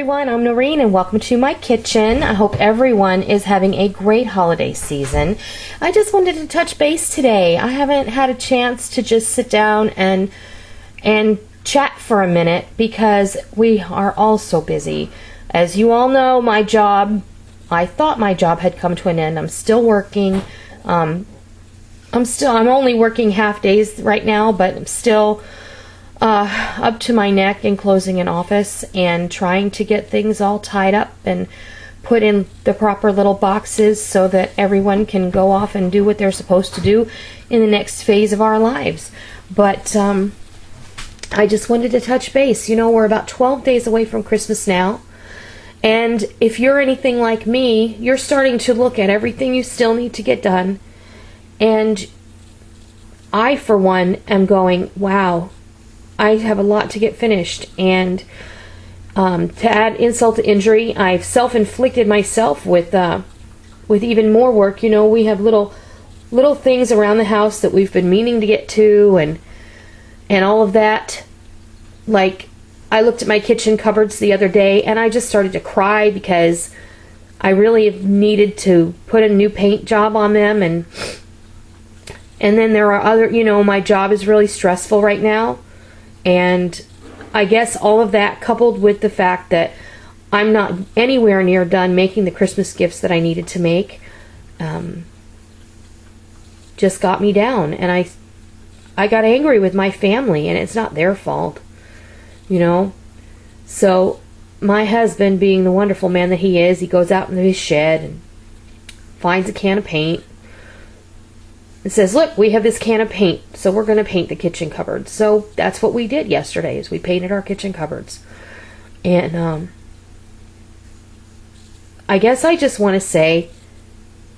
everyone, I'm Noreen and welcome to my kitchen. I hope everyone is having a great holiday season. I just wanted to touch base today. I haven't had a chance to just sit down and chat for a minute because we are all so busy. As you all know, I thought my job had come to an end. I'm still working. I'm only working half days right now, but I'm still up to my neck in closing an office and trying to get things all tied up and put in the proper little boxes so that everyone can go off and do what they're supposed to do in the next phase of our lives. But I just wanted to touch base. You know, we're about 12 days away from Christmas now. And if you're anything like me, you're starting to look at everything you still need to get done. And I, for one, am going, wow, I have a lot to get finished. And to add insult to injury, I've self-inflicted myself with even more work. You know, we have little things around the house that we've been meaning to get to, and all of that. Like, I looked at my kitchen cupboards the other day and I just started to cry because I really needed to put a new paint job on them, and then there are other, you know, my job is really stressful right now. And I guess all of that, coupled with the fact that I'm not anywhere near done making the Christmas gifts that I needed to make, just got me down. And I got angry with my family, and it's not their fault, you know. So my husband, being the wonderful man that he is, he goes out into his shed and finds a can of paint and says, look, we have this can of paint, so we're going to paint the kitchen cupboards. So that's what we did yesterday, is we painted our kitchen cupboards. And I guess I just want to say,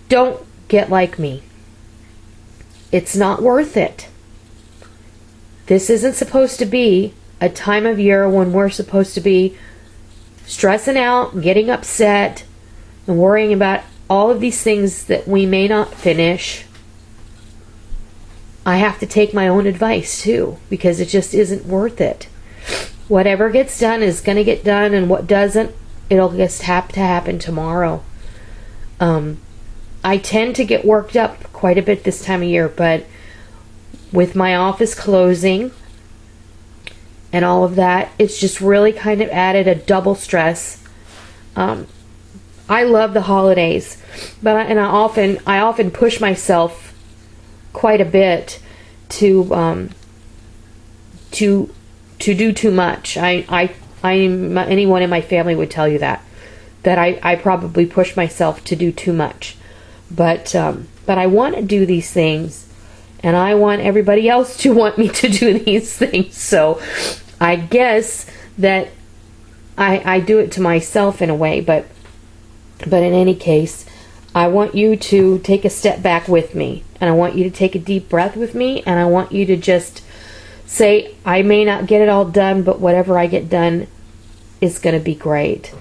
don't get like me. It's not worth it. This isn't supposed to be a time of year when we're supposed to be stressing out, getting upset, and worrying about all of these things that we may not finish. I have to take my own advice too, because it just isn't worth it. Whatever gets done is going to get done, and what doesn't, it'll just have to happen tomorrow. I tend to get worked up quite a bit this time of year, but with my office closing and all of that, it's just really kind of added a double stress. I love the holidays, but I often push myself quite a bit to do too much. Anyone in my family would tell you that I probably push myself to do too much, but I want to do these things, and I want everybody else to want me to do these things. So I guess that I do it to myself in a way, but in any case, I want you to take a step back with me, and I want you to take a deep breath with me, and I want you to just say, I may not get it all done, but whatever I get done is going to be great.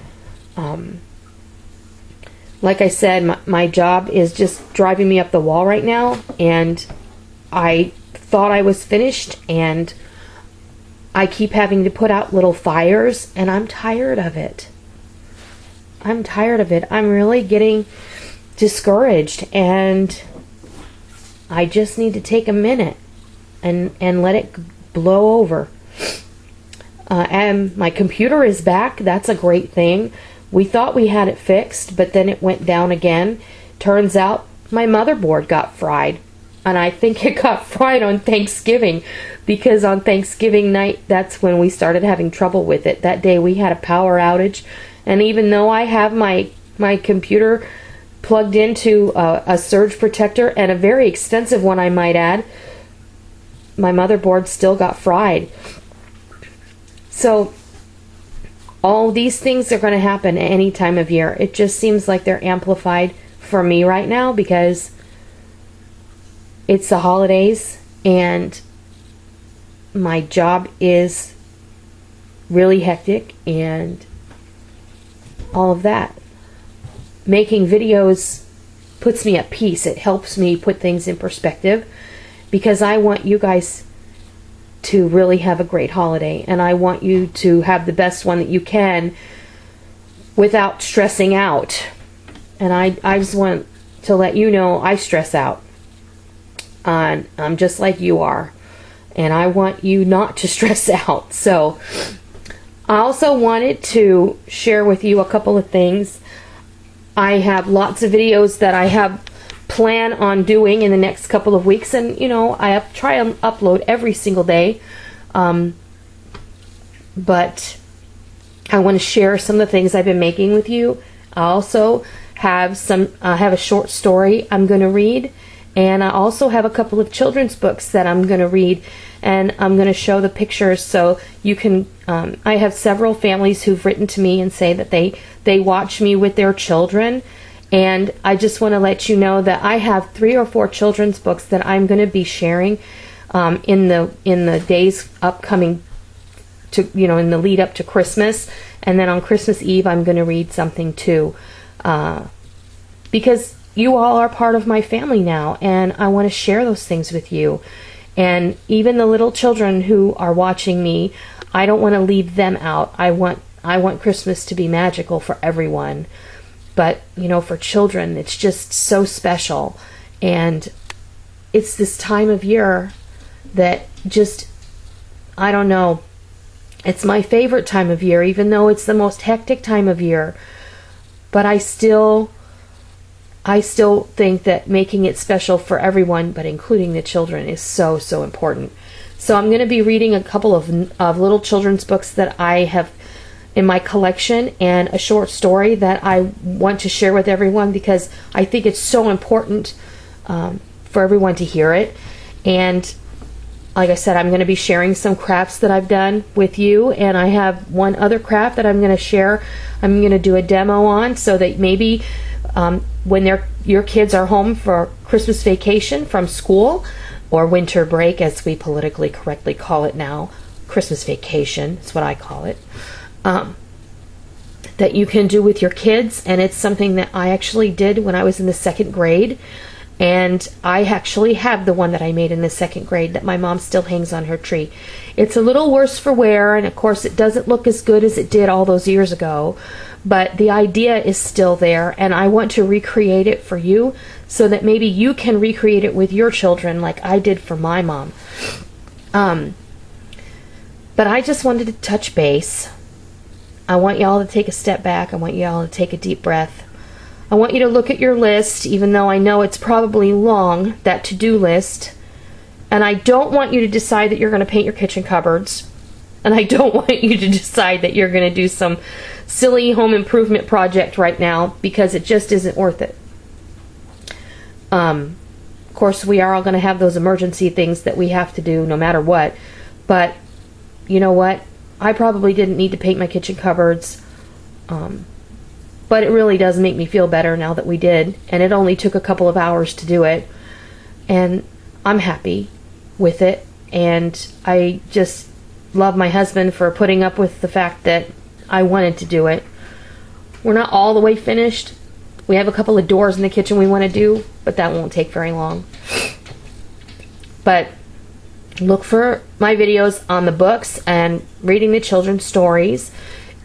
Like I said, my job is just driving me up the wall right now, and I thought I was finished, and I keep having to put out little fires, and I'm tired of it. I'm tired of it. I'm really getting discouraged, and I just need to take a minute and let it blow over. And my computer is back. That's a great thing. We thought we had it fixed, but then it went down again. Turns out my motherboard got fried, and I think it got fried on Thanksgiving, because on Thanksgiving night, that's when we started having trouble with it. That day we had a power outage, and even though I have my computer plugged into a surge protector, and a very expensive one, I might add, my motherboard still got fried. So all these things are going to happen at any time of year. It just seems like they're amplified for me right now because it's the holidays and my job is really hectic and all of that. Making videos puts me at peace. It helps me put things in perspective because I want you guys to really have a great holiday, and I want you to have the best one that you can without stressing out. And I just want to let you know I stress out. I'm just like you are. And I want you not to stress out. So I also wanted to share with you a couple of things. I have lots of videos that I have plan on doing in the next couple of weeks, and you know, I try and upload every single day, but I want to share some of the things I've been making with you. I also have have a short story I'm going to read, and I also have a couple of children's books that I'm going to read, and I'm going to show the pictures so you can I have several families who've written to me and say that they watch me with their children. And I just want to let you know that I have 3 or 4 children's books that I'm going to be sharing in the days upcoming to, you know, in the lead up to Christmas. And then on Christmas Eve, I'm going to read something too, because you all are part of my family now, and I want to share those things with you. And even the little children who are watching me, I don't want to leave them out. I want Christmas to be magical for everyone. But, you know, for children, it's just so special. And it's this time of year that just, I don't know, it's my favorite time of year, even though it's the most hectic time of year. But I still think that making it special for everyone, but including the children, is so, so important. So I'm going to be reading a couple of little children's books that I have in my collection, and a short story that I want to share with everyone because I think it's so important for everyone to hear it. And like I said, I'm going to be sharing some crafts that I've done with you, and I have one other craft that I'm going to share. I'm going to do a demo on so that maybe when your kids are home for Christmas vacation from school, or winter break as we politically correctly call it now, Christmas vacation is what I call it, that you can do with your kids. And it's something that I actually did when I was in the 2nd grade, and I actually have the one that I made in the 2nd grade that my mom still hangs on her tree. It's a little worse for wear, and of course it doesn't look as good as it did all those years ago, but the idea is still there, and I want to recreate it for you so that maybe you can recreate it with your children like I did for my mom. But I just wanted to touch base. I want y'all to take a step back. I want y'all to take a deep breath. I want you to look at your list, even though I know it's probably long, that to-do list. And I don't want you to decide that you're going to paint your kitchen cupboards. And I don't want you to decide that you're going to do some silly home improvement project right now, because it just isn't worth it. Of course, we are all going to have those emergency things that we have to do no matter what. But you know what? I probably didn't need to paint my kitchen cupboards, but it really does make me feel better now that we did, and it only took a couple of hours to do it, and I'm happy with it. And I just love my husband for putting up with the fact that I wanted to do it. We're not all the way finished. We have a couple of doors in the kitchen we want to do, but that won't take very long. But look for my videos on the books and reading the children's stories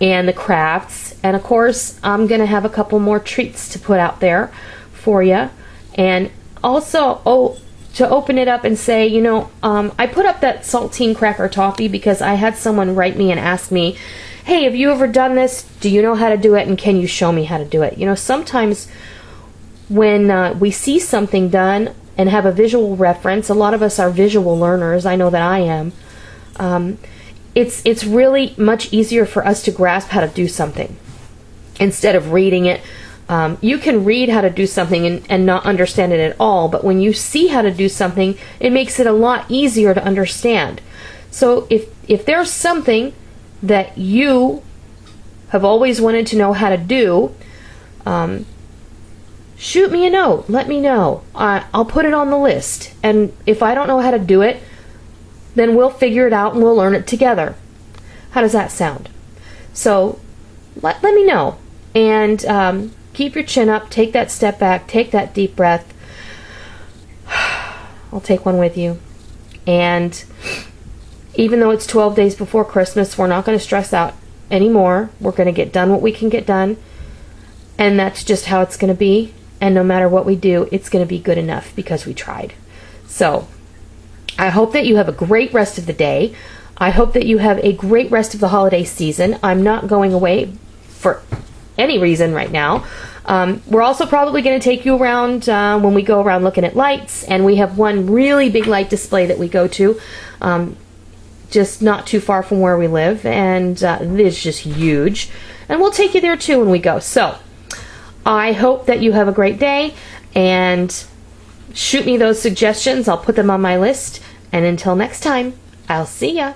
and the crafts. And of course, I'm going to have a couple more treats to put out there for you. And also, to open it up and say, you know, I put up that saltine cracker toffee because I had someone write me and ask me, hey, have you ever done this? Do you know how to do it? And can you show me how to do it? You know, sometimes when we see something done and have a visual reference, a lot of us are visual learners. I know that I am. It's really much easier for us to grasp how to do something instead of reading it. You can read how to do something and not understand it at all, but when you see how to do something, it makes it a lot easier to understand. So if there's something that you have always wanted to know how to do, shoot me a note. Let me know. I'll put it on the list. And if I don't know how to do it, then we'll figure it out and we'll learn it together. How does that sound? So let me know. And keep your chin up. Take that step back. Take that deep breath. I'll take one with you. And even though it's 12 days before Christmas, we're not going to stress out anymore. We're going to get done what we can get done, and that's just how it's going to be. And no matter what we do, it's going to be good enough because we tried. So I hope that you have a great rest of the day. I hope that you have a great rest of the holiday season. I'm not going away for any reason right now. We're also probably going to take you around when we go around looking at lights, and we have one really big light display that we go to just not too far from where we live, and it's just huge, and we'll take you there too when we go. So I hope that you have a great day, and shoot me those suggestions. I'll put them on my list, and until next time, I'll see ya.